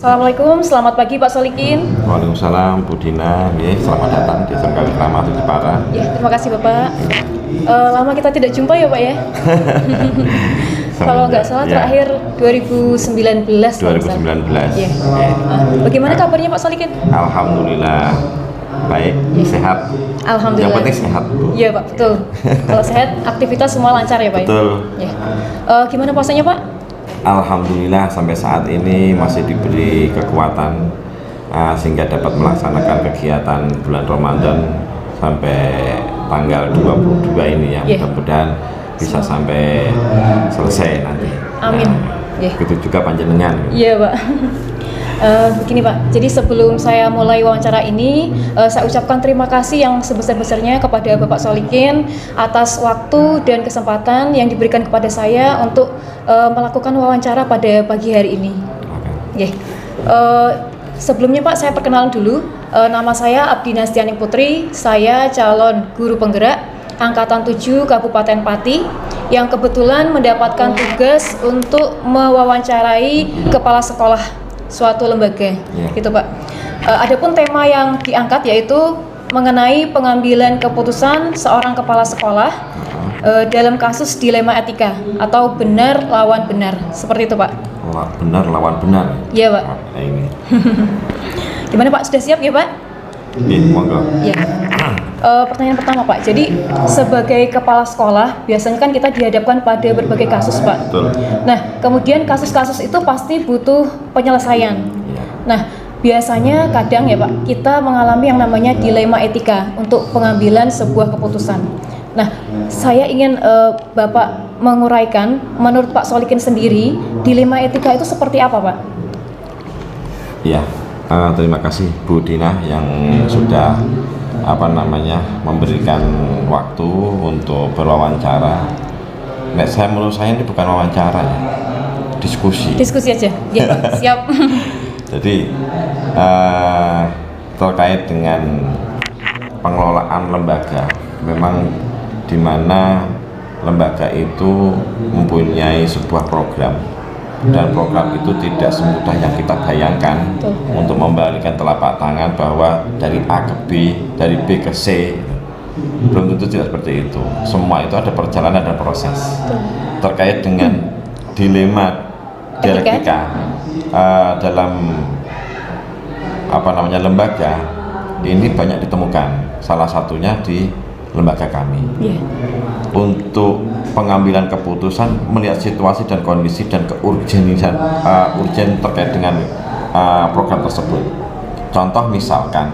Assalamualaikum, selamat pagi Pak Solikin. Waalaikumsalam, Bu Dina. Selamat datang di Desa Kalikramat Jepara. Ya, terima kasih Bapak. Lama kita tidak jumpa ya Pak ya. Kalau nggak salah terakhir 2019. 2019. Ya. Bagaimana kabarnya Pak Solikin? Alhamdulillah baik, sehat. Alhamdulillah. Yang penting sehat, Bu. Iya Pak, betul. Kalau sehat, aktivitas semua lancar ya Pak. Betul. Ya. Gimana puasanya Pak? Alhamdulillah sampai saat ini masih diberi kekuatan sehingga dapat melaksanakan kegiatan bulan Ramadan sampai tanggal 22 ini ya. Mudah-mudahan bisa sampai selesai nanti. Amin. Begitu juga panjenengan. Iya Pak. Begini Pak, jadi sebelum saya mulai wawancara ini, saya ucapkan terima kasih yang sebesar-besarnya kepada Bapak Solikin atas waktu dan kesempatan yang diberikan kepada saya untuk melakukan wawancara pada pagi hari ini. Sebelumnya Pak, saya perkenalan dulu. Nama saya Abdina Stianing Putri, saya calon guru penggerak Angkatan 7 Kabupaten Pati yang kebetulan mendapatkan tugas untuk mewawancarai kepala sekolah suatu lembaga, gitu Pak. Adapun tema yang diangkat yaitu mengenai pengambilan keputusan seorang kepala sekolah dalam kasus dilema etika atau benar lawan benar, seperti itu Pak. Benar lawan benar. Iya Pak. Ini. Gimana Pak, sudah siap ya Pak? Monggo. Ya. Pertanyaan pertama Pak, jadi sebagai kepala sekolah biasanya kan kita dihadapkan pada berbagai kasus Pak. Betul. Nah, kemudian kasus-kasus itu pasti butuh penyelesaian. Nah, biasanya kadang ya Pak, kita mengalami yang namanya dilema etika untuk pengambilan sebuah keputusan. Nah, saya ingin Bapak menguraikan, menurut Pak Solikin sendiri, dilema etika itu seperti apa Pak? Ya, terima kasih Bu Dina yang sudah memberikan waktu untuk berwawancara. Menurut saya ini bukan wawancara ya, diskusi aja ya Pak. Siap. Jadi terkait dengan pengelolaan lembaga, memang di mana lembaga itu mempunyai sebuah program, dan program itu tidak semudah yang kita bayangkan. Untuk membalikan telapak tangan bahwa dari A ke B, dari B ke C, belum tentu tidak seperti itu. Semua itu ada perjalanan dan proses. Terkait dengan dilema dialektika dalam lembaga ini banyak ditemukan. Salah satunya di lembaga kami. Untuk pengambilan keputusan melihat situasi dan kondisi dan keurgenisan urgen terkait dengan program tersebut. Contoh misalkan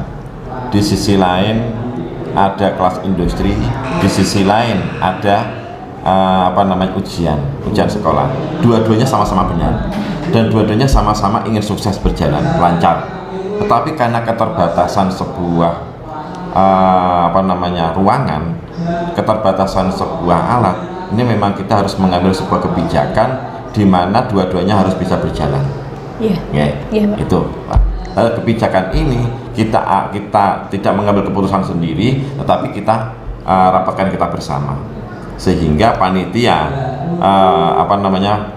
di sisi lain ada kelas industri, di sisi lain ada ujian sekolah. Dua-duanya sama-sama benar dan dua-duanya sama-sama ingin sukses berjalan lancar. Tetapi karena keterbatasan sebuah ruangan, keterbatasan sebuah alat, ini memang kita harus mengambil sebuah kebijakan di mana dua-duanya harus bisa berjalan. Itu Pak. Kebijakan ini kita tidak mengambil keputusan sendiri, tetapi kita rapatkan kita bersama, sehingga panitia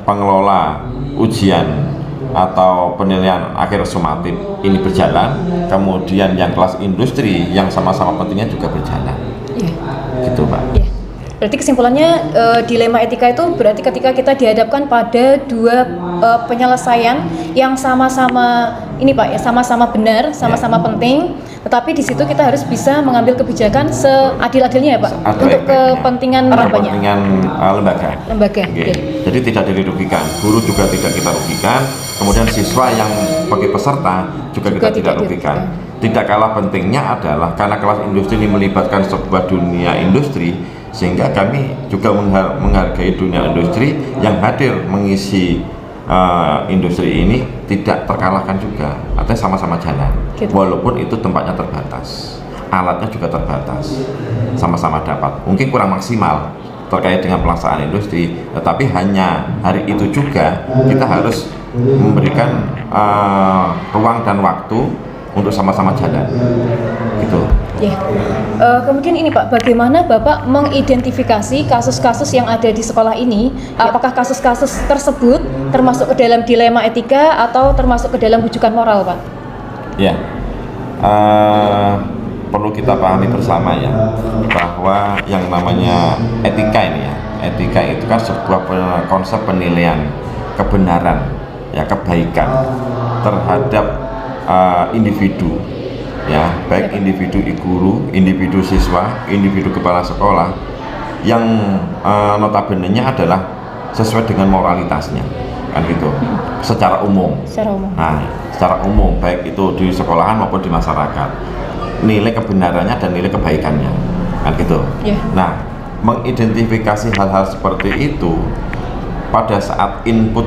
pengelola ujian atau penilaian akhir sumatif ini berjalan, kemudian yang kelas industri yang sama-sama pentingnya juga berjalan. Gitu Pak. Berarti kesimpulannya dilema etika itu berarti ketika kita dihadapkan pada dua penyelesaian yang sama-sama ini Pak ya, sama-sama benar, sama-sama penting, tetapi di situ kita harus bisa mengambil kebijakan seadil-adilnya ya Pak, untuk kepentingan banyak. Kepentingan lembaga. Jadi tidak dirugikan, guru juga tidak kita rugikan, kemudian siswa yang bagi peserta juga kita tidak rugikan. Tidak kalah pentingnya adalah karena kelas industri ini melibatkan sebuah dunia industri, sehingga kami juga menghargai dunia industri yang hadir mengisi industri ini tidak terkalahkan juga, artinya sama-sama jalan. Walaupun itu tempatnya terbatas, alatnya juga terbatas, sama-sama dapat, mungkin kurang maksimal terkait dengan pelaksanaan industri, tetapi hanya hari itu juga kita harus memberikan ruang dan waktu untuk sama-sama jalan, gitu. Ya. Kemudian ini Pak, bagaimana Bapak mengidentifikasi kasus-kasus yang ada di sekolah ini? Apakah kasus-kasus tersebut termasuk ke dalam dilema etika atau termasuk ke dalam rujukan moral, Pak? Ya, perlu kita pahami bersama ya, bahwa yang namanya etika ini ya, etika itu kan sebuah konsep penilaian kebenaran, ya, kebaikan terhadap individu, ya, baik individu guru, individu siswa, individu kepala sekolah, yang notabene-nya adalah sesuai dengan moralitasnya, kan gitu, secara umum. Nah, secara umum baik itu di sekolahan maupun di masyarakat, nilai kebenarannya dan nilai kebaikannya, kan gitu. Nah, mengidentifikasi hal-hal seperti itu pada saat input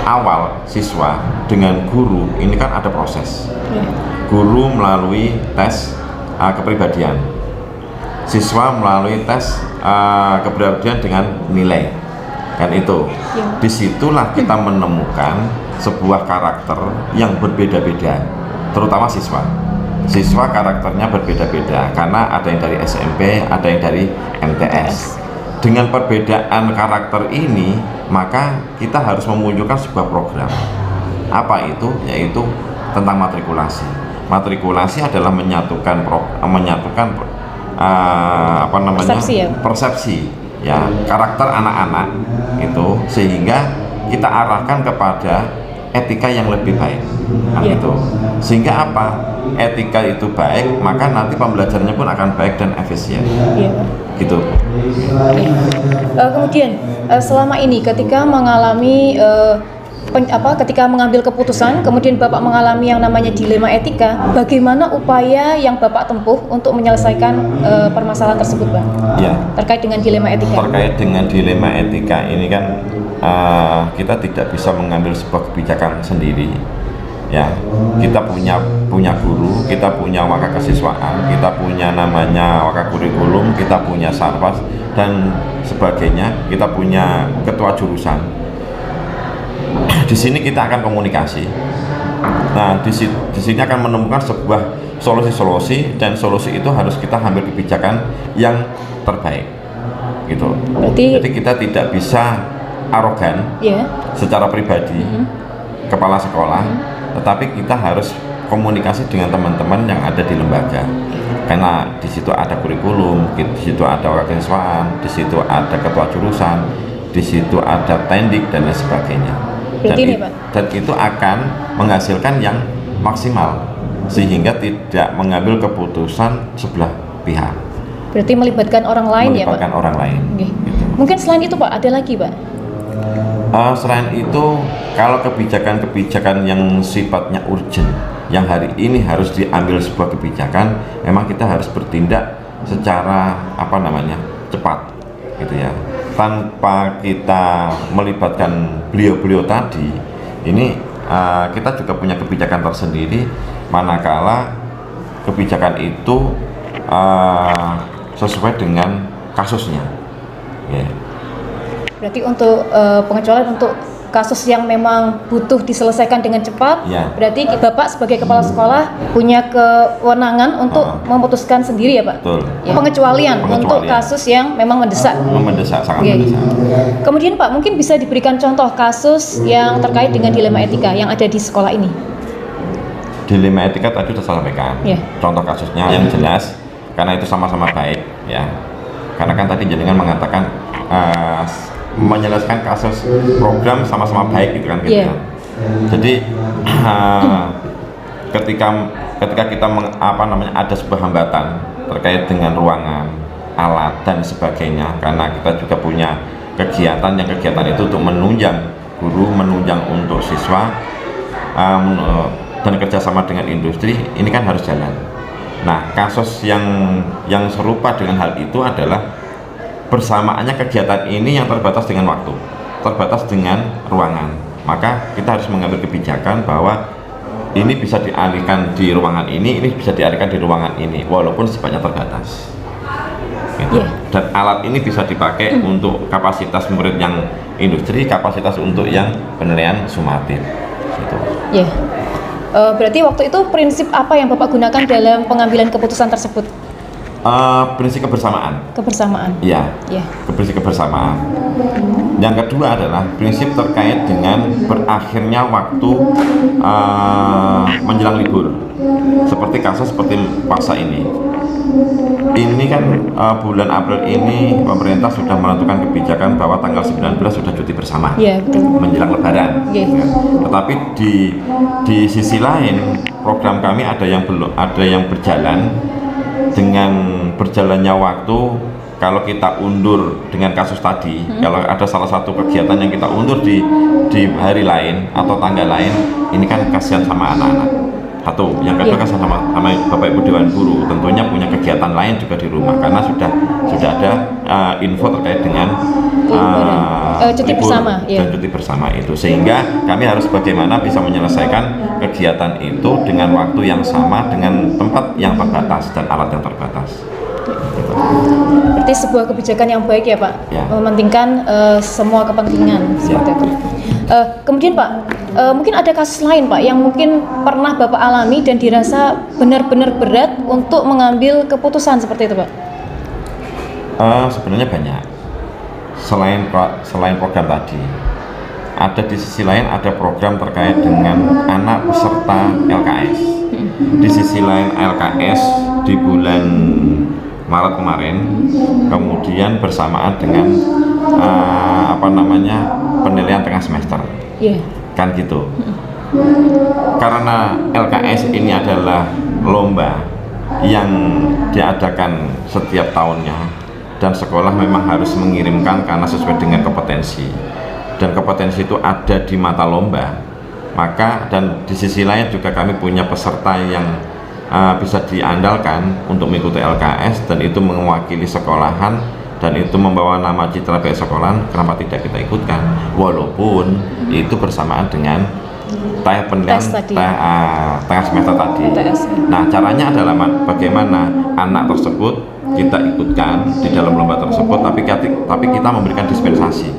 awal siswa dengan guru ini kan ada proses. Guru melalui tes kepribadian, siswa melalui tes kepribadian dengan nilai, kan itu. Disitulah kita menemukan sebuah karakter yang berbeda-beda, terutama siswa. Siswa karakternya berbeda-beda karena ada yang dari SMP, ada yang dari MTS. Dengan perbedaan karakter ini, maka kita harus memunculkan sebuah program. Apa itu? Yaitu tentang matrikulasi. Matrikulasi adalah menyatukan persepsi ya, karakter anak-anak itu, sehingga kita arahkan kepada etika yang lebih baik, gitu. Sehingga apa? Etika itu baik, maka nanti pembelajarannya pun akan baik dan efisien. Gitu. Kemudian selama ini ketika mengalami ketika mengambil keputusan, kemudian Bapak mengalami yang namanya dilema etika, bagaimana upaya yang Bapak tempuh untuk menyelesaikan permasalahan tersebut, Bang? Ya. Terkait dengan dilema etika. Terkait dengan dilema etika ini kan kita tidak bisa mengambil sebuah kebijakan sendiri. Ya, kita punya guru, kita punya waka kesiswaan, kita punya namanya waka kurikulum, kita punya sarpas dan sebagainya, kita punya ketua jurusan. Di sini kita akan komunikasi. Nah, di sini akan menemukan sebuah solusi-solusi, dan solusi itu harus kita ambil kebijakan yang terbaik, gitu. Jadi kita tidak bisa arogan secara pribadi, kepala sekolah, tetapi kita harus komunikasi dengan teman-teman yang ada di lembaga, karena di situ ada kurikulum, di situ ada organisasi, di situ ada ketua jurusan, di situ ada tendik dan lain sebagainya. Dan itu akan menghasilkan yang maksimal, sehingga tidak mengambil keputusan sebelah pihak. Berarti melibatkan orang lain, melibatkan orang lain. Gitu. Mungkin selain itu Pak, ada lagi Pak? Selain itu, kalau kebijakan-kebijakan yang sifatnya urgent, yang hari ini harus diambil sebuah kebijakan, memang kita harus bertindak secara cepat, gitu ya. Tanpa kita melibatkan beliau-beliau tadi, ini kita juga punya kebijakan tersendiri, manakala kebijakan itu sesuai dengan kasusnya. Berarti untuk pengecualian untuk kasus yang memang butuh diselesaikan dengan cepat, berarti Bapak sebagai kepala sekolah punya kewenangan untuk memutuskan sendiri ya Pak? Betul. Pengecualian untuk kasus yang memang mendesak. Sangat mendesak. Kemudian Pak, mungkin bisa diberikan contoh kasus yang terkait dengan dilema etika yang ada di sekolah ini? Dilema etika tadi sudah saya sampaikan. Contoh kasusnya yang jelas, karena itu sama-sama baik, ya. Karena kan tadi jenengan mengatakan menyelesaikan kasus program sama-sama baik, gitu kan, gitu. Jadi ketika kita ada sebuah hambatan terkait dengan ruangan, alat dan sebagainya, karena kita juga punya kegiatan itu untuk menunjang guru, menunjang untuk siswa, dan kerjasama dengan industri, ini kan harus jalan. Nah, kasus yang serupa dengan hal itu adalah bersamaannya kegiatan ini yang terbatas dengan waktu, terbatas dengan ruangan. Maka kita harus mengambil kebijakan bahwa ini bisa dialihkan di ruangan ini bisa dialihkan di ruangan ini, walaupun sifatnya terbatas. Gitu. Dan alat ini bisa dipakai untuk kapasitas murid yang industri, kapasitas untuk yang penilaian sumatif. Gitu. Berarti waktu itu prinsip apa yang Bapak gunakan dalam pengambilan keputusan tersebut? Prinsip kebersamaan. Kebersamaan. Ya, Ya. prinsip kebersamaan. Yang kedua adalah prinsip terkait dengan berakhirnya waktu menjelang libur. Seperti kasus seperti puasa ini. Ini kan bulan April ini pemerintah sudah menentukan kebijakan bahwa tanggal 19 sudah cuti bersama. Iya, betul. Menjelang Lebaran. Iya. Ya. Tetapi di sisi lain program kami ada yang berjalan. Dengan berjalannya waktu, kalau kita undur dengan kasus tadi, kalau ada salah satu kegiatan yang kita undur di hari lain atau tanggal lain, ini kan kasihan sama anak-anak. Satu, yang kedua kasihan sama Bapak Ibu Dewan Guru, tentunya punya kegiatan lain juga di rumah karena sudah ada info terkait dengan cuti libur bersama, dan cuti bersama itu, sehingga kami harus bagaimana bisa menyelesaikan kegiatan itu dengan waktu yang sama, dengan tempat yang terbatas dan alat yang terbatas. Berarti sebuah kebijakan yang baik ya Pak, Ya. mementingkan semua kepentingan seperti itu. Kemudian Pak, mungkin ada kasus lain Pak yang mungkin pernah Bapak alami dan dirasa benar-benar berat untuk mengambil keputusan seperti itu Pak? Sebenarnya banyak. Selain program tadi, ada di sisi lain ada program terkait dengan anak peserta LKS. Di sisi lain LKS di bulan Maret kemarin, kemudian bersamaan dengan penilaian tengah semester. Iya. Kan gitu. Karena LKS ini adalah lomba yang diadakan setiap tahunnya dan sekolah memang harus mengirimkan karena sesuai dengan kompetensi, dan kompetensi itu ada di mata lomba, maka dan di sisi lain juga kami punya peserta yang bisa diandalkan untuk mengikuti LKS dan itu mewakili sekolahan dan itu membawa nama citra baik sekolahan, kenapa tidak kita ikutkan walaupun itu bersamaan dengan penilaian tengah semester tadi. Nah, caranya adalah bagaimana anak tersebut kita ikutkan di dalam lomba tersebut, tapi kita memberikan dispensasi.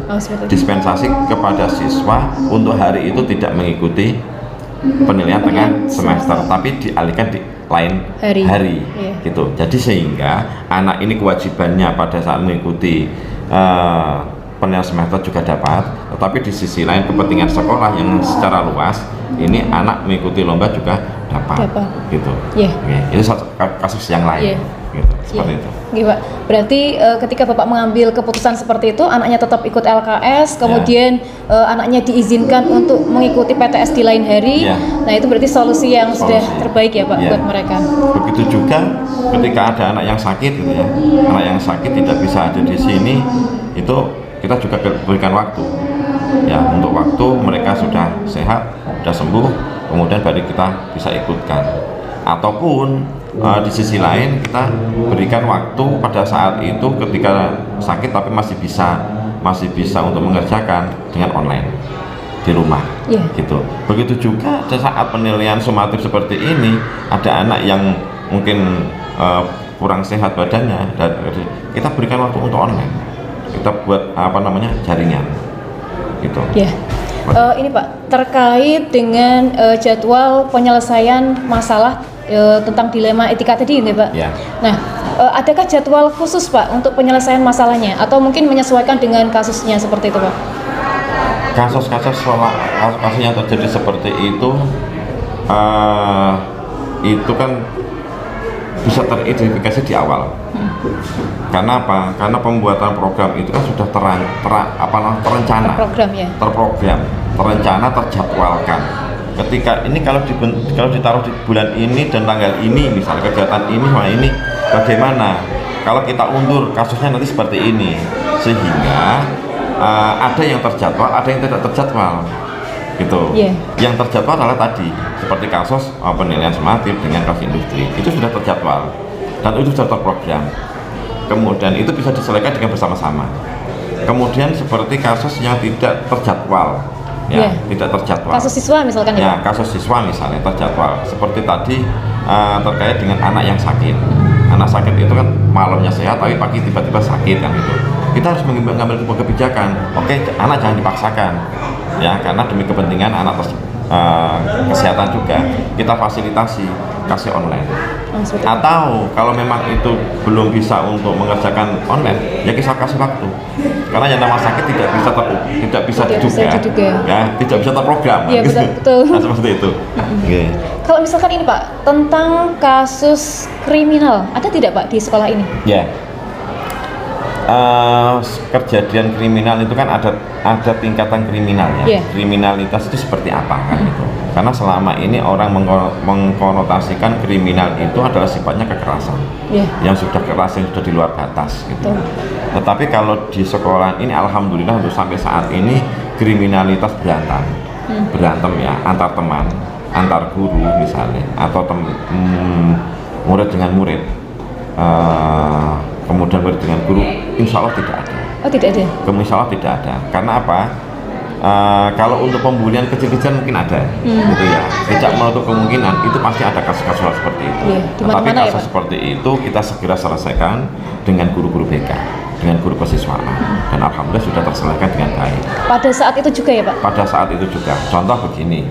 Dispensasi kepada siswa untuk hari itu tidak mengikuti penilaian tengah semester, tapi dialihkan di lain hari. Gitu. Jadi sehingga anak ini kewajibannya pada saat mengikuti penilaian semester juga dapat, tetapi di sisi lain kepentingan sekolah yang secara luas ini anak mengikuti lomba juga dapat. Gitu. Itu kasus yang lain. Gitu, seperti itu. Pak. Berarti ketika Bapak mengambil keputusan seperti itu, anaknya tetap ikut LKS, kemudian anaknya diizinkan untuk mengikuti PTS di lain hari. Nah, itu berarti solusi yang sudah terbaik ya Pak buat mereka. Begitu juga ketika ada anak yang sakit gitu ya. Anak yang sakit tidak bisa ada di sini, itu kita juga berikan waktu. Ya, untuk waktu mereka sudah sehat, sudah sembuh, kemudian baru kita bisa ikutkan. Ataupun di sisi lain kita berikan waktu pada saat itu ketika sakit tapi masih bisa untuk mengerjakan dengan online di rumah. Gitu. Begitu juga pada saat penilaian sumatif seperti ini, ada anak yang mungkin kurang sehat badannya, dan kita berikan waktu untuk online. Kita buat jaringan gitu. Ini Pak, terkait dengan jadwal penyelesaian masalah tentang dilema etika tadi ini Pak. Nah, adakah jadwal khusus Pak untuk penyelesaian masalahnya atau mungkin menyesuaikan dengan kasusnya seperti itu Pak? Kasus-kasus yang terjadi seperti itu kan bisa teridentifikasi di awal. Karena apa? Karena pembuatan program itu kan sudah terencana, terencana, terjadwalkan. Ketika ini kalau ditaruh di bulan ini dan tanggal ini, misalnya kegiatan ini sama ini, bagaimana? Kalau kita undur kasusnya nanti seperti ini, sehingga ada yang terjadwal, ada yang tidak terjadwal, gitu. Yang terjadwal adalah tadi seperti kasus penilaian sumatif dengan kelas industri, itu sudah terjadwal dan itu sudah terprogram. Kemudian itu bisa diselesaikan dengan bersama-sama. Kemudian seperti kasus yang tidak terjadwal. Tidak terjadwal. Kasus siswa misalkan kasus siswa misalnya terjadwal. Seperti tadi terkait dengan anak yang sakit. Anak sakit itu kan malamnya sehat tapi pagi tiba-tiba sakit kan itu. Kita harus mengambil sebuah kebijakan. Oke, anak jangan dipaksakan. Ya, karena demi kepentingan anak kesehatan juga, kita fasilitasi kasih online. Atau kalau memang itu belum bisa untuk mengerjakan online, ya kita kasih waktu. Karena yang nama sakit tidak bisa diduga, ya, tidak bisa terprogram. Iya, betul. Nah, seperti itu. Okay. Kalau misalkan ini Pak, tentang kasus kriminal, ada tidak Pak di sekolah ini? Ya. Kejadian kriminal itu kan ada tingkatan kriminalnya. Yeah. Kriminalitas itu seperti apa kan itu? Karena selama ini orang mengkonotasikan kriminal itu adalah sifatnya kekerasan, yang sudah keras, yang sudah di luar batas gitu. Tetapi kalau di sekolah ini alhamdulillah untuk sampai saat ini kriminalitas berantem ya, antar teman, antar guru misalnya, atau murid dengan murid, kemudian murid dengan guru, insya Allah tidak ada. Oh, tidak ada? Insya Allah tidak ada. Karena apa? Kalau untuk pembulian kecil-kecil mungkin ada, gitu ya. Tidak menutup kemungkinan itu pasti ada kasus-kasus seperti itu. Tetapi kasus seperti itu kita segera selesaikan dengan guru-guru BK, dengan guru kesiswaan, dan alhamdulillah sudah terselesaikan dengan baik. Pada saat itu juga ya Pak? Pada saat itu juga. Contoh begini,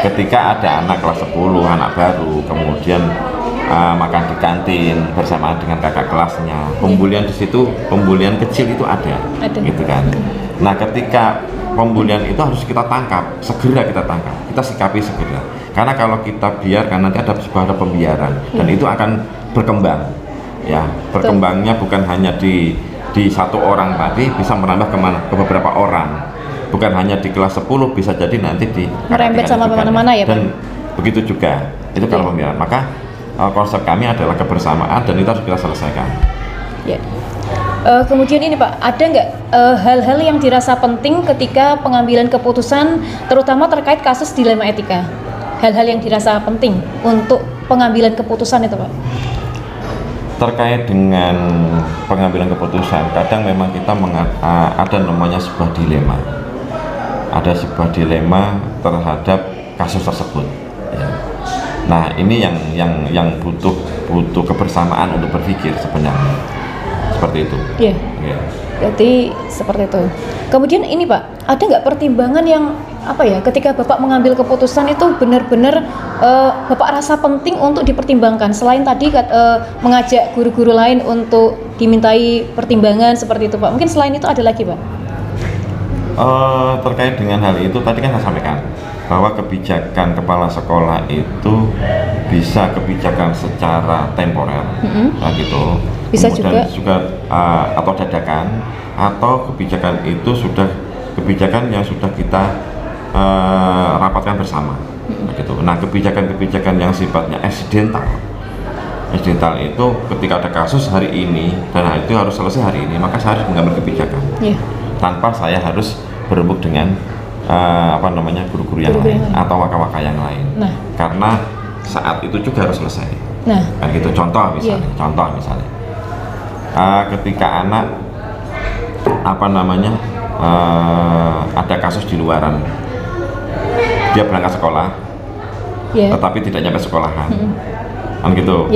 ketika ada anak kelas 10, anak baru, kemudian makan di kantin bersamaan dengan kakak kelasnya, pembulian di situ, pembulian kecil itu ada. Gitu kan. Nah, ketika pembulian itu harus kita tangkap, segera kita tangkap, kita sikapi segera. Karena kalau kita biarkan nanti ada sebuah pembiaran dan itu akan berkembang. Ya, berkembangnya bukan hanya di satu orang tadi, bisa merambah ke beberapa orang. Bukan hanya di kelas 10, bisa jadi nanti di merembet sama kemana-mana ya Pak. Dan begitu juga, itu kalau pembiaran. Maka konsep kami adalah kebersamaan dan itu harus kita selesaikan. Ya. Kemudian ini Pak, ada nggak hal-hal yang dirasa penting ketika pengambilan keputusan, terutama terkait kasus dilema etika? Hal-hal yang dirasa penting untuk pengambilan keputusan itu Pak? Terkait dengan pengambilan keputusan, kadang memang kita ada namanya sebuah dilema. Ada sebuah dilema terhadap kasus tersebut. Ya. Nah, ini yang butuh kebersamaan untuk berpikir sebenarnya. Seperti itu. Iya. Yeah. Berarti seperti itu. Kemudian ini Pak, ada nggak pertimbangan yang ketika Bapak mengambil keputusan itu benar-benar Bapak rasa penting untuk dipertimbangkan, selain tadi mengajak guru-guru lain untuk dimintai pertimbangan seperti itu Pak. Mungkin selain itu ada lagi Pak? Terkait dengan hal itu tadi kan saya sampaikan bahwa kebijakan kepala sekolah itu bisa kebijakan secara temporer, gitu. Bisa kemudian juga atau dadakan, atau kebijakan itu sudah kebijakan yang sudah kita rapatkan bersama, gitu. Nah, kebijakan-kebijakan yang sifatnya eksidental itu ketika ada kasus hari ini dan hal itu harus selesai hari ini, maka saya harus mengambil kebijakan tanpa saya harus berembuk dengan guru-guru yang lain atau waka-waka yang lain. Nah, karena saat itu juga harus selesai. Nah, kan gitu. Contoh misalnya, ketika anak ada kasus di luaran, dia berangkat sekolah, tetapi tidak nyampe sekolahan, kan gitu.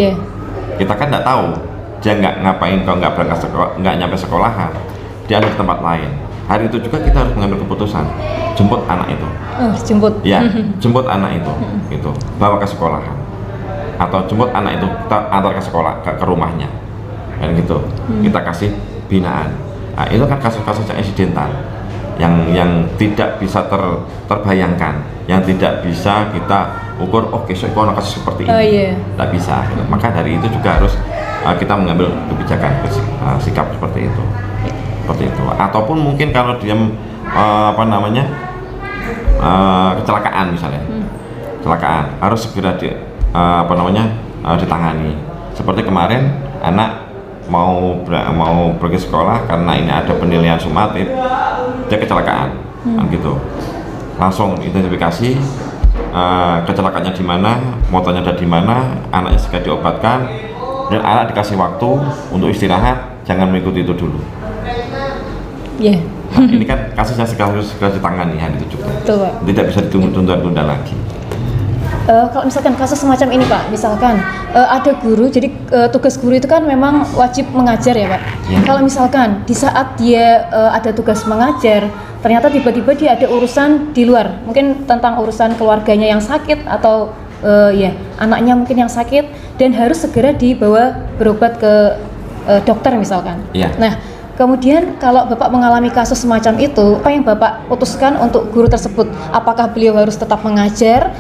Kita kan nggak tahu dia nggak ngapain kalau nggak berangkat sekolah, nggak nyampe sekolahan, dia ada di tempat lain. Hari itu juga kita harus mengambil keputusan, jemput anak itu. Jemput anak itu, gitu, bawa ke sekolahan, atau jemput anak itu kita antar ke sekolah, ke rumahnya, kan gitu. Kita kasih binaan. Nah, itu kan kasus-kasus yang eksidental, yang tidak bisa terbayangkan, yang tidak bisa kita ukur. Besok itu kasus seperti ini, tidak bisa. Gitu. Maka dari itu juga harus kita mengambil kebijakan, sikap seperti itu. Ataupun mungkin kalau dia kecelakaan misalnya, kecelakaan harus segera ditangani. Seperti kemarin anak mau pergi sekolah karena ini ada penilaian sumatif, dia kecelakaan, kan gitu. Langsung identifikasi kecelakaannya di mana, motornya ada di mana, anaknya segera diobatkan, dan anak dikasih waktu untuk istirahat, jangan mengikuti itu dulu. Nah, ini kan kasusnya segera ditangani hari itu juga. Tidak bisa ditunda-tunda lagi. Kalau misalkan kasus semacam ini Pak, misalkan ada guru, jadi tugas guru itu kan memang wajib mengajar ya Pak. Kalau misalkan di saat dia ada tugas mengajar, ternyata tiba-tiba dia ada urusan di luar, mungkin tentang urusan keluarganya yang sakit atau ya anaknya mungkin yang sakit dan harus segera dibawa berobat ke dokter misalkan. Iya. Nah, kemudian kalau Bapak mengalami kasus semacam itu, apa yang Bapak putuskan untuk guru tersebut? Apakah beliau harus tetap mengajar,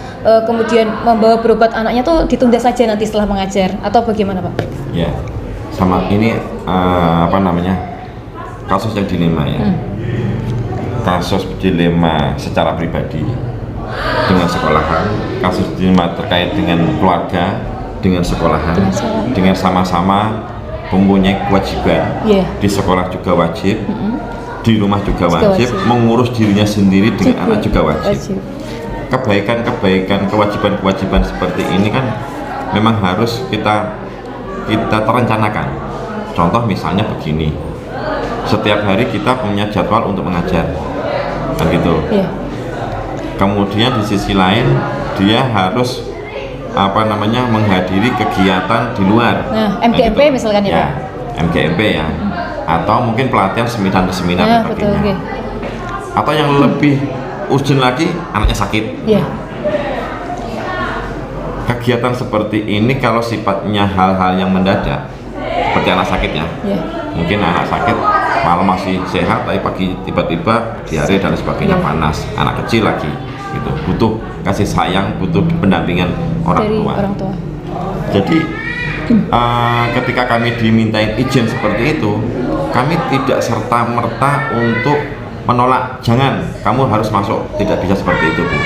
kemudian membawa berobat anaknya tuh ditunda saja nanti setelah mengajar, atau bagaimana Pak? Ya, sama ini kasus yang dilema ya. Kasus dilema secara pribadi dengan sekolahan, kasus dilema terkait dengan keluarga, dengan sekolahan, dengan sama-sama mempunyai kewajiban. Di sekolah juga wajib, di rumah juga wajib, mengurus dirinya sendiri dengan anak juga wajib. Kebaikan-kebaikan, kewajiban-kewajiban seperti ini kan memang harus kita terencanakan. Contoh misalnya begini, setiap hari kita punya jadwal untuk mengajar, kan gitu. Kemudian di sisi lain dia harus menghadiri kegiatan di luar. Nah, MGMP gitu. Misalkan ya, Pak. MGMP ya. Atau mungkin pelatihan seminar dan sebagainya. Betul, okay. Atau yang lebih urgent lagi, anaknya sakit. Kegiatan seperti ini kalau sifatnya hal-hal yang mendadak, seperti anak sakit ya. Mungkin anak sakit malam masih sehat, tapi pagi tiba-tiba diare dan sebagainya, panas. Anak kecil lagi, gitu. Butuh kasih sayang, butuh pendampingan orang tua. Jadi ketika kami dimintain izin seperti itu, kami tidak serta-merta untuk menolak, jangan, kamu harus masuk, tidak bisa seperti itu, Bu.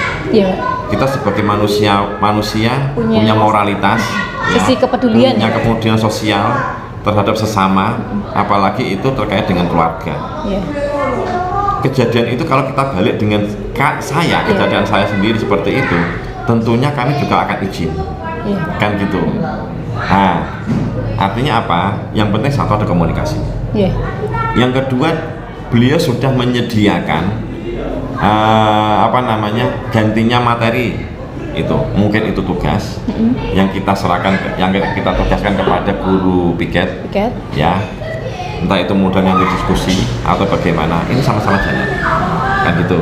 Kita sebagai manusia punya moralitas, sisi kepedulian, punya kemudian sosial terhadap sesama, apalagi itu terkait dengan keluarga. Kejadian itu kalau kita balik dengan kejadian saya sendiri seperti itu, tentunya kami juga akan izin, kan gitu. Nah, artinya apa? Yang penting satu, ada komunikasi. Yang kedua, beliau sudah menyediakan gantinya materi itu, mungkin itu tugas yang kita serahkan, yang kita tugaskan kepada guru piket. Ya, entah itu mudah yang diskusi atau bagaimana, ini sama-sama jalan, kan gitu.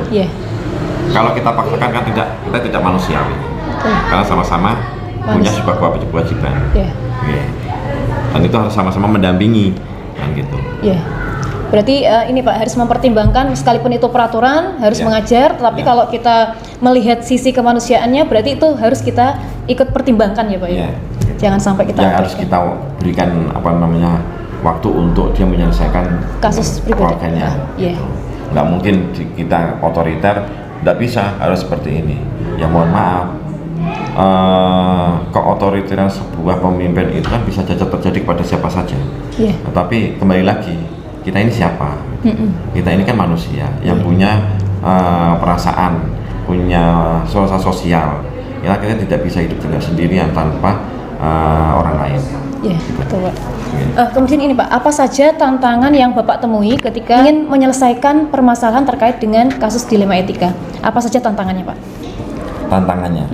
Kalau kita paksakan kan kita tidak manusiawi, karena sama-sama punya sebuah kewajiban. Dan itu harus sama-sama mendampingi, kan gitu. Berarti ini Pak harus mempertimbangkan, sekalipun itu peraturan harus mengajar, tapi kalau kita melihat sisi kemanusiaannya, berarti itu harus kita ikut pertimbangkan ya Pak ya. Jangan sampai kita harus kita berikan waktu untuk dia menyelesaikan kasus keluarganya. Nggak mungkin kita otoriter, nggak bisa, harus seperti ini. Ya mohon maaf, keotoriteran sebuah pemimpin itu kan bisa saja terjadi kepada siapa saja. Tetapi kembali lagi, kita ini siapa? Kita ini kan manusia yang punya perasaan, punya sosial. Kita tidak bisa hidup dengan sendirian tanpa orang lain. Betul Pak. Kemudian ini Pak, apa saja tantangan yang Bapak temui ketika ingin menyelesaikan permasalahan terkait dengan kasus dilema etika? Apa saja tantangannya Pak? Tantangannya?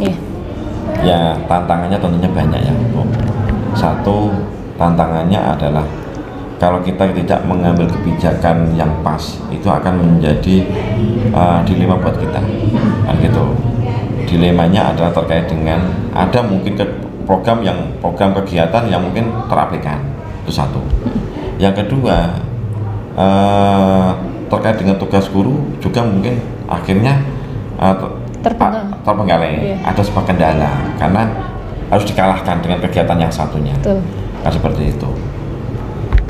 Ya, tantangannya tentunya banyak ya, Bu. Satu, tantangannya adalah kalau kita tidak mengambil kebijakan yang pas, itu akan menjadi dilema buat kita, kan gitu. Dilemanya adalah terkait dengan ada mungkin program kegiatan yang mungkin terabaikan, itu satu. Yang kedua, terkait dengan tugas guru juga mungkin akhirnya terbengkalai, ada sebuah kendala karena harus dikalahkan dengan kegiatan yang satunya. Kan seperti itu.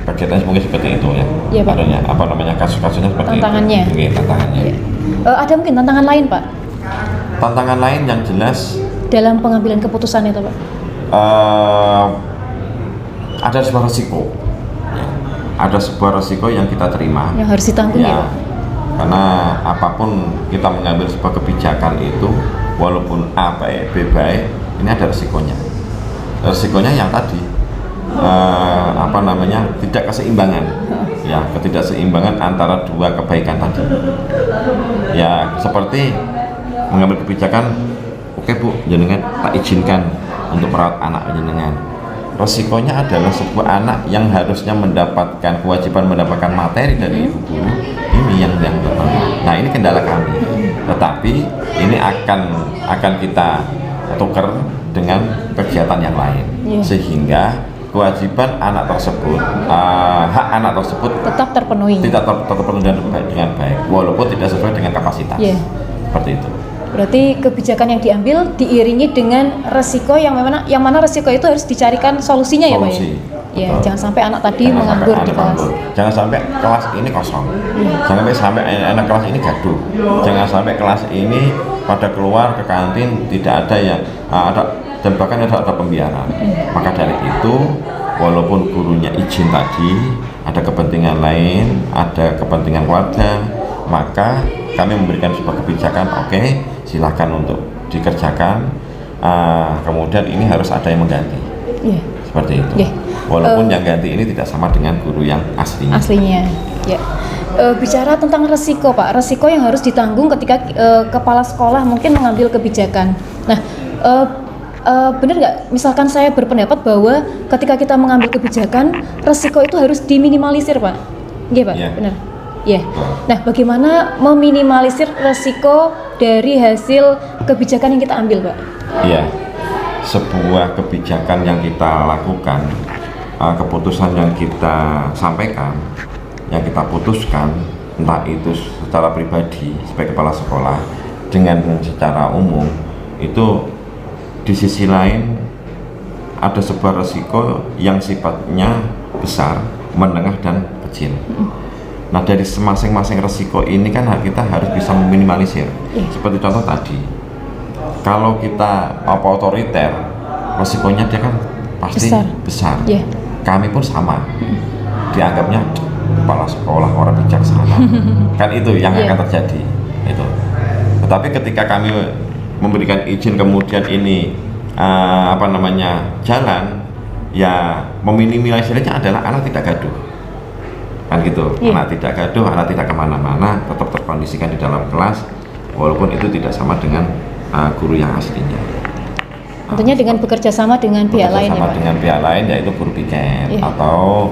Kegiatannya mungkin seperti itu ya. Adanya kasus-kasusnya seperti tantangannya. Itu. Tantangannya. Ada mungkin tantangan lain Pak? Tantangan lain yang jelas dalam pengambilan keputusan itu Pak. Ada sebuah resiko. Ada sebuah resiko yang kita terima. Yang harus ditanggung ya Pak. Karena apapun kita mengambil sebuah kebijakan itu, walaupun A baik, B baik, ini ada resikonya. Resikonya yang tadi. Tidak keseimbangan, ya, ketidakseimbangan antara dua kebaikan tadi. Ya, seperti mengambil kebijakan, oke Bu, jenengan tak izinkan untuk merawat anak jenengan. Resikonya adalah sebuah anak yang harusnya mendapatkan kewajiban mendapatkan materi dari ibu guru, ini yang Nah ini kendala kami, tetapi ini akan kita tuker dengan kegiatan yang lain, sehingga kewajiban anak tersebut, hak anak tersebut tetap terpenuhi. Tidak terpenuhi dengan baik, walaupun tidak sesuai dengan kapasitas. Seperti itu. Berarti kebijakan yang diambil diiringi dengan resiko yang mana resiko itu harus dicarikan solusinya ya Pak ya? Ya, jangan sampai anak tadi menganggur di kelas. Jangan sampai kelas ini kosong. Jangan sampai anak kelas ini gaduh. Jangan sampai kelas ini pada keluar ke kantin tidak ada yang ada, dan bahkan ada pembiaran. Maka dari itu, walaupun gurunya izin tadi, ada kepentingan lain, ada kepentingan keluarga, maka kami memberikan sebuah kebijakan, oke, silahkan untuk dikerjakan. Kemudian ini harus ada yang mengganti. Seperti itu. Walaupun yang ganti ini tidak sama dengan guru yang aslinya. Ya. Bicara tentang resiko Pak, resiko yang harus ditanggung ketika kepala sekolah mungkin mengambil kebijakan. Nah, benar nggak? Misalkan saya berpendapat bahwa ketika kita mengambil kebijakan, resiko itu harus diminimalisir Pak. Iya Pak, benar. Ya. Nah, bagaimana meminimalisir resiko dari hasil kebijakan yang kita ambil Pak? Iya. Sebuah kebijakan yang kita lakukan, keputusan yang kita sampaikan, yang kita putuskan, entah itu secara pribadi sebagai kepala sekolah dengan secara umum, itu di sisi lain ada sebuah resiko yang sifatnya besar, menengah dan kecil. Nah dari masing-masing resiko ini kan kita harus bisa meminimalisir. Seperti contoh tadi, kalau kita otoriter, resikonya dia kan pasti besar. Kami pun sama, dianggapnya kepala sekolah orang bijaksana, kan itu yang akan terjadi. Itu. Tetapi ketika kami memberikan izin kemudian ini jalan, ya meminimalisirnya adalah anak tidak gaduh, kan gitu. Anak tidak gaduh, anak tidak kemana-mana, tetap terkondisikan di dalam kelas, walaupun itu tidak sama dengan guru yang aslinya. Tentunya dengan bekerja sama dengan pihak lain ya Pak? Dengan pihak lain, yaitu guru piket atau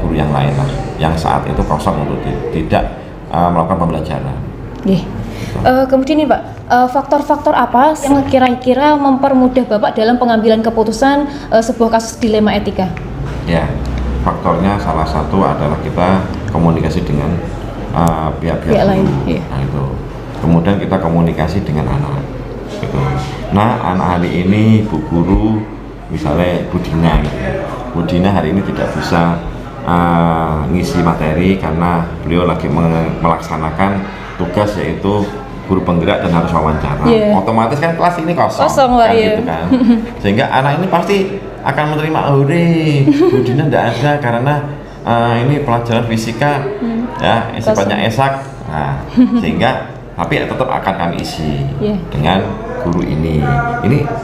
guru yang lain lah, yang saat itu kosong untuk tidak melakukan pembelajaran. Kemudian nih Pak, faktor-faktor apa yang kira-kira mempermudah Bapak dalam pengambilan keputusan sebuah kasus dilema etika? Ya, faktornya salah satu adalah kita komunikasi dengan pihak-pihak lain. Nah itu. Kemudian kita komunikasi dengan anak. Gitu. Nah, anak hari ini Bu Guru, misalnya Bu Dina, gitu. Bu Dina hari ini tidak bisa ngisi materi karena beliau lagi melaksanakan tugas yaitu guru penggerak dan harus wawancara. Otomatis kan kelas ini kosong kan, gitu kan. Sehingga anak ini pasti akan menerima, Bu Dina tidak ada karena ini pelajaran fisika ya sifatnya esak. Nah, sehingga tapi tetap akan kami isi dengan guru ini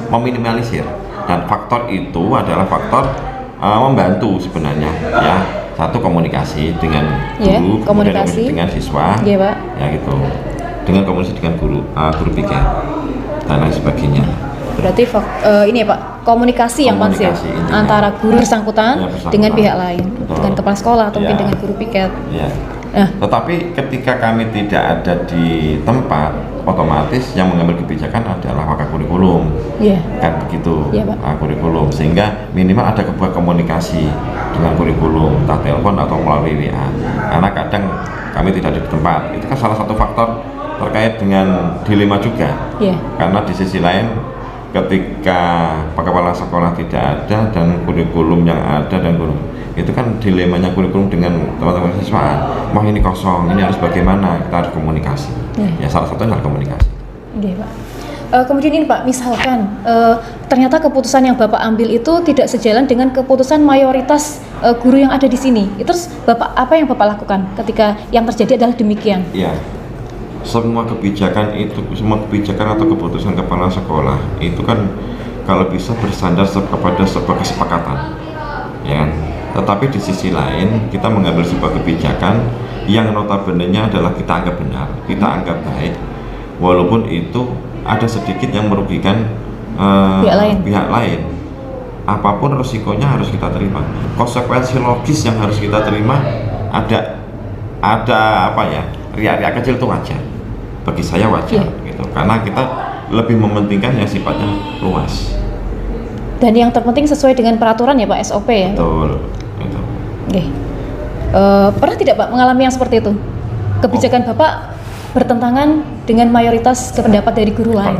meminimalisir, dan faktor itu adalah faktor membantu sebenarnya ya. Satu, komunikasi dengan guru, komunikasi dengan siswa, Pak. Ya gitu, dengan komunikasi dengan guru piket dan lain sebagainya. Berarti ini ya Pak, komunikasi yang penting antara guru bersangkutan dengan pihak lain. Dengan kepala sekolah atau mungkin dengan guru piket. Tetapi ketika kami tidak ada di tempat, otomatis yang mengambil kebijakan adalah wakil kurikulum, kan begitu, kurikulum, sehingga minimal ada sebuah komunikasi dengan kurikulum, entah telepon atau melalui WA. Karena kadang kami tidak ada di tempat, itu kan salah satu faktor terkait dengan dilema juga. Karena di sisi lain, ketika kepala sekolah tidak ada dan kurikulum yang ada dan itu kan dilemanya kurikulum dengan teman-teman siswaan. Wah ini kosong, ini harus bagaimana? Kita harus komunikasi. Ya salah satunya harus komunikasi. Pak. Kemudian ini Pak, misalkan ternyata keputusan yang Bapak ambil itu tidak sejalan dengan keputusan mayoritas guru yang ada di sini. Terus Bapak apa yang Bapak lakukan ketika yang terjadi adalah demikian? Semua kebijakan atau keputusan kepala sekolah itu kan kalau bisa bersandar kepada sebuah kesepakatan, ya kan? Tetapi di sisi lain kita mengambil sebuah kebijakan yang notabene-nya adalah kita anggap benar, kita anggap baik, walaupun itu ada sedikit yang merugikan pihak lain. Apapun resikonya harus kita terima. Konsekuensi logis yang harus kita terima ada riak-riak kecil itu wajar. Bagi saya wajar gitu. Karena kita lebih mementingkan yang sifatnya luas. Dan yang terpenting sesuai dengan peraturan ya Pak, SOP ya. Betul. Gitu. Oke. Pernah tidak Pak mengalami yang seperti itu? Kebijakan Bapak bertentangan dengan mayoritas pendapat dari guru lain?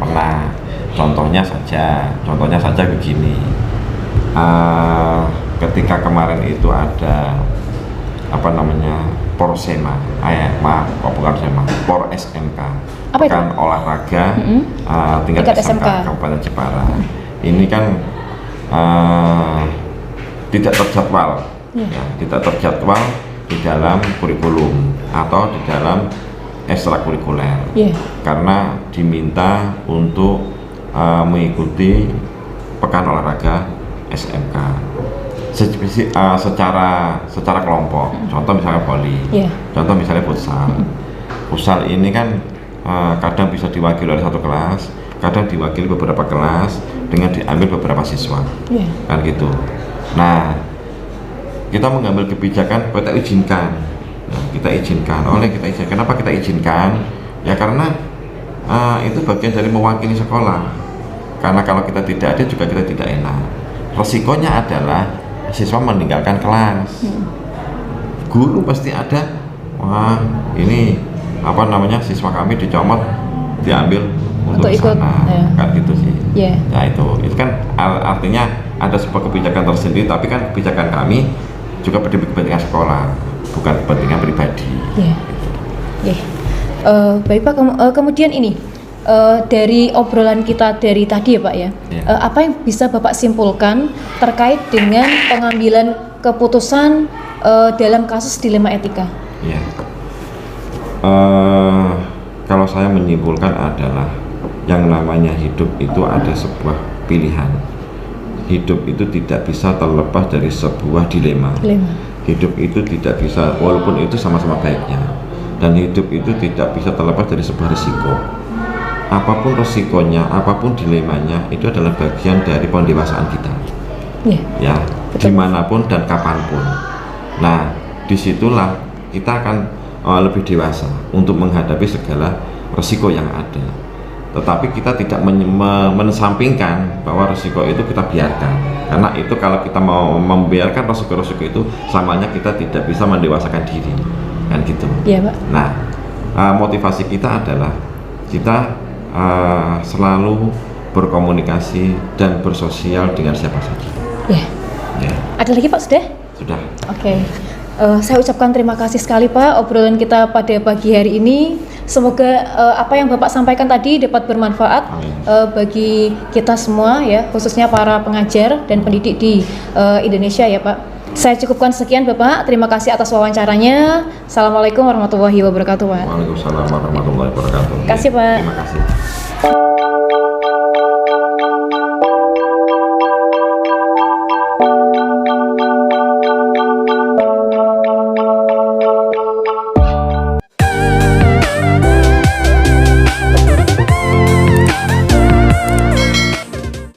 Pernah. Contohnya saja begini. Ketika kemarin itu ada Porsema, bukan SEMA, Por SMK, Pekan Olahraga tingkat SMK Kabupaten Jepara. Ini kan tidak terjadwal, tidak terjadwal di dalam kurikulum atau di dalam ekstrakurikuler, karena diminta untuk mengikuti Pekan Olahraga SMK secara kelompok. Contoh misalnya voli, contoh misalnya futsal. Futsal ini kan kadang bisa diwakili oleh satu kelas, kadang diwakili beberapa kelas dengan diambil beberapa siswa, kan gitu. Nah, kita mengambil kebijakan kita izinkan. Kenapa kita izinkan? Ya karena itu bagian dari mewakili sekolah. Karena kalau kita tidak ada juga kita tidak enak. Resikonya adalah siswa meninggalkan kelas. Guru pasti ada, wah ini siswa kami dicomot, diambil untuk ikut sana, kan gitu sih. Nah itu kan artinya ada sebuah kebijakan tersendiri, tapi kan kebijakan kami juga kepentingan sekolah, bukan kepentingan pribadi. Baik Pak, kemudian ini dari obrolan kita dari tadi ya Pak ya, apa yang bisa Bapak simpulkan terkait dengan pengambilan keputusan dalam kasus dilema etika? Kalau saya menyimpulkan adalah yang namanya hidup itu ada sebuah pilihan. Hidup itu tidak bisa terlepas dari sebuah dilema. Hidup itu tidak bisa, walaupun itu sama-sama baiknya, dan hidup itu tidak bisa terlepas dari sebuah risiko. Apapun risikonya, apapun dilemanya, itu adalah bagian dari pendewasaan kita. Ya, dimanapun dan kapanpun. Nah, disitulah kita akan lebih dewasa untuk menghadapi segala risiko yang ada. Tetapi kita tidak mensampingkan bahwa risiko itu kita biarkan, karena itu kalau kita mau membiarkan risiko-risiko itu, samanya kita tidak bisa mendewasakan diri, kan gitu. Pak. Nah, motivasi kita adalah kita selalu berkomunikasi dan bersosial dengan siapa saja. Ada lagi Pak, sudah? Sudah. Oke. Saya ucapkan terima kasih sekali Pak obrolan kita pada pagi hari ini. Semoga apa yang Bapak sampaikan tadi dapat bermanfaat bagi kita semua ya, khususnya para pengajar dan pendidik di Indonesia ya Pak. Saya cukupkan sekian Bapak. Terima kasih atas wawancaranya. Assalamualaikum warahmatullahi wabarakatuh Pak. Waalaikumsalam warahmatullahi wabarakatuh. Terima kasih Pak. Terima kasih.